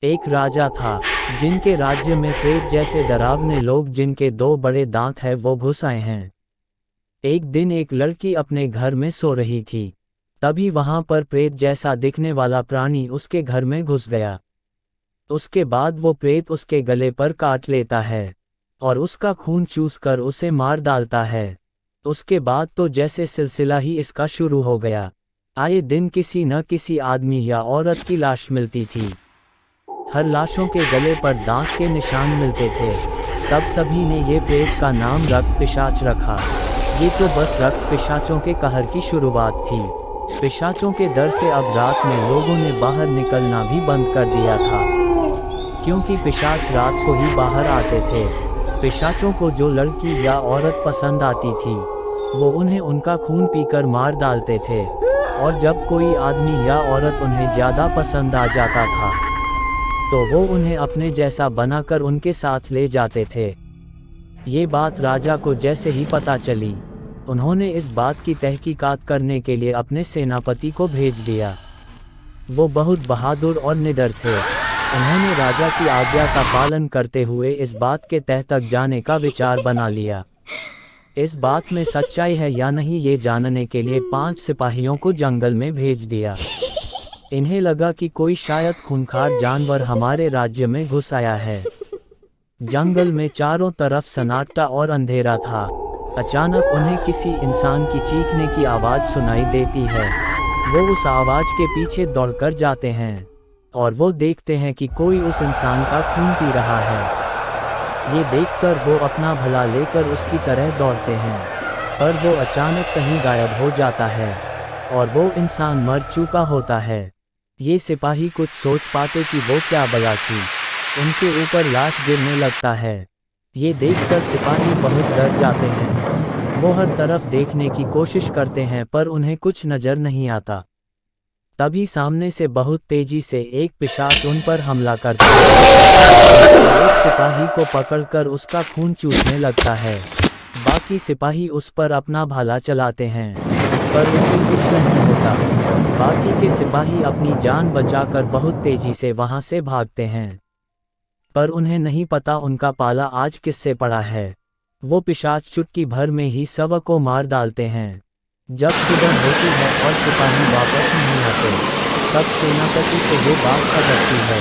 एक राजा था जिनके राज्य में प्रेत जैसे डरावने लोग जिनके दो बड़े दांत हैं वो घुस आए हैं। एक दिन एक लड़की अपने घर में सो रही थी। तभी वहां पर प्रेत जैसा दिखने वाला प्राणी उसके घर में घुस गया। उसके बाद वो प्रेत उसके गले पर काट लेता है और उसका खून चूसकर उसे मार डालता है। उसके बाद तो जैसे सिलसिला ही इसका शुरू हो गया। आए दिन किसी न किसी आदमी या औरत की लाश मिलती थी। हर लाशों के गले पर दांत के निशान मिलते थे। तब सभी ने ये प्रेत का नाम रक्त पिशाच रखा। ये तो बस रक्त पिशाचों के कहर की शुरुआत थी। पिशाचों के डर से अब रात में लोगों ने बाहर निकलना भी बंद कर दिया था, क्योंकि पिशाच रात को ही बाहर आते थे। पिशाचों को जो लड़की या औरत पसंद आती थी वो उन्हें उनका खून पीकर मार डालते थे, और जब कोई आदमी या औरत उन्हें ज़्यादा पसंद आ जाता था तो वो उन्हें अपने जैसा बनाकर उनके साथ ले जाते थे। ये बात राजा को जैसे ही पता चली, उन्होंने इस बात की तहकीकात करने के लिए अपने सेनापति को भेज दिया। वो बहुत बहादुर और निडर थे। उन्होंने राजा की आज्ञा का पालन करते हुए इस बात के तह तक जाने का विचार बना लिया। इस बात में सच्चाई है या नहीं ये जानने के लिए 5 सिपाहियों को जंगल में भेज दिया। इन्हें लगा कि कोई शायद खूंखार जानवर हमारे राज्य में घुस आया है। जंगल में चारों तरफ सन्नाटा और अंधेरा था। अचानक उन्हें किसी इंसान की चीखने की आवाज़ सुनाई देती है। वो उस आवाज़ के पीछे दौड़कर जाते हैं और वो देखते हैं कि कोई उस इंसान का खून पी रहा है। ये देखकर वो अपना भला लेकर उसकी तरह दौड़ते हैं, पर वो अचानक कहीं गायब हो जाता है और वो इंसान मर चुका होता है। ये सिपाही कुछ सोच पाते कि वो क्या बला थी। उनके ऊपर लाश गिरने लगता है। ये देखकर सिपाही बहुत डर जाते हैं। वो हर तरफ देखने की कोशिश करते हैं पर उन्हें कुछ नज़र नहीं आता। तभी सामने से बहुत तेजी से एक पिशाच उन पर हमला करता है। एक सिपाही को पकड़कर उसका खून चूसने लगता है। बाकी सिपाही उस पर अपना भाला चलाते हैं पर उसे कुछ नहीं होता। बाकी के सिपाही अपनी जान बचाकर बहुत तेजी से वहां से भागते हैं, पर उन्हें नहीं पता उनका पाला आज किससे पड़ा है। वो पिशाच चुटकी भर में ही सबको मार डालते हैं। जब सुबह होती है और सिपाही वापस नहीं आते, तब सेनापति को ये बात खटकती है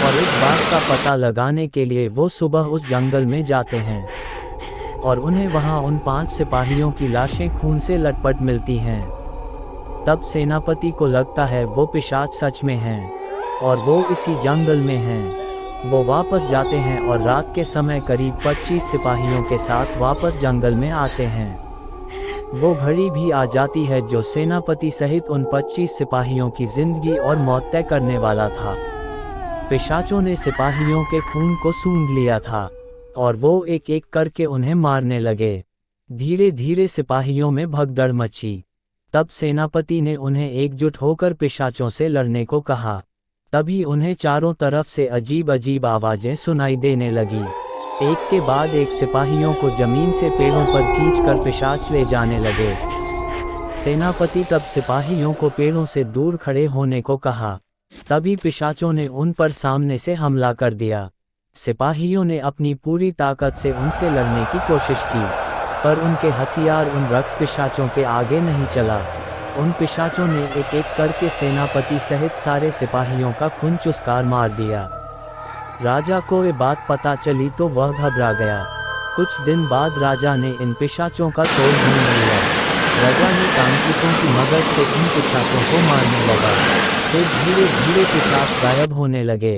और इस बात का पता लगाने के लिए वो सुबह उस जंगल में जाते हैं और उन्हें वहां उन 5 सिपाहियों की लाशें खून से लटपट मिलती हैं। तब सेनापति को लगता है वो पिशाच सच में हैं और वो इसी जंगल में हैं। वो वापस जाते हैं और रात के समय करीब 25 सिपाहियों के साथ वापस जंगल में आते हैं। वो घड़ी भी आ जाती है जो सेनापति सहित उन 25 सिपाहियों की जिंदगी और मौत तय करने वाला था। पिशाचों ने सिपाहियों के खून को सूंघ लिया था और वो एक एक करके उन्हें मारने लगे। धीरे धीरे सिपाहियों में भगदड़ मची। तब सेनापति ने उन्हें एकजुट होकर पिशाचों से लड़ने को कहा। तभी उन्हें चारों तरफ से अजीब अजीब आवाज़ें सुनाई देने लगी। एक के बाद एक सिपाहियों को जमीन से पेड़ों पर खींचकर पिशाच ले जाने लगे। सेनापति तब सिपाहियों को पेड़ों से दूर खड़े होने को कहा। तभी पिशाचों ने उन पर सामने से हमला कर दिया। सिपाहियों ने अपनी पूरी ताकत से उनसे लड़ने की कोशिश की, पर उनके हथियार उन रक्त पिशाचों के आगे नहीं चला। उन पिशाचों ने एक एक करके सेनापति सहित सारे सिपाहियों का खून चुसकार मार दिया। राजा को ये बात पता चली तो वह घबरा गया। कुछ दिन बाद राजा ने इन पिशाचों का तोड़ ढूंढ लिया। राजा ने तांत्रिकों की मदद से इन पिशाचों को मारने लगा। फिर धीरे धीरे पिशाच गायब होने लगे।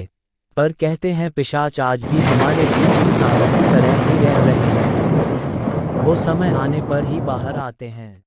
पर कहते हैं पिशाच आज भी हमारे बीच इंसानों की तरह ही रह रहे हैं। वो समय आने पर ही बाहर आते हैं।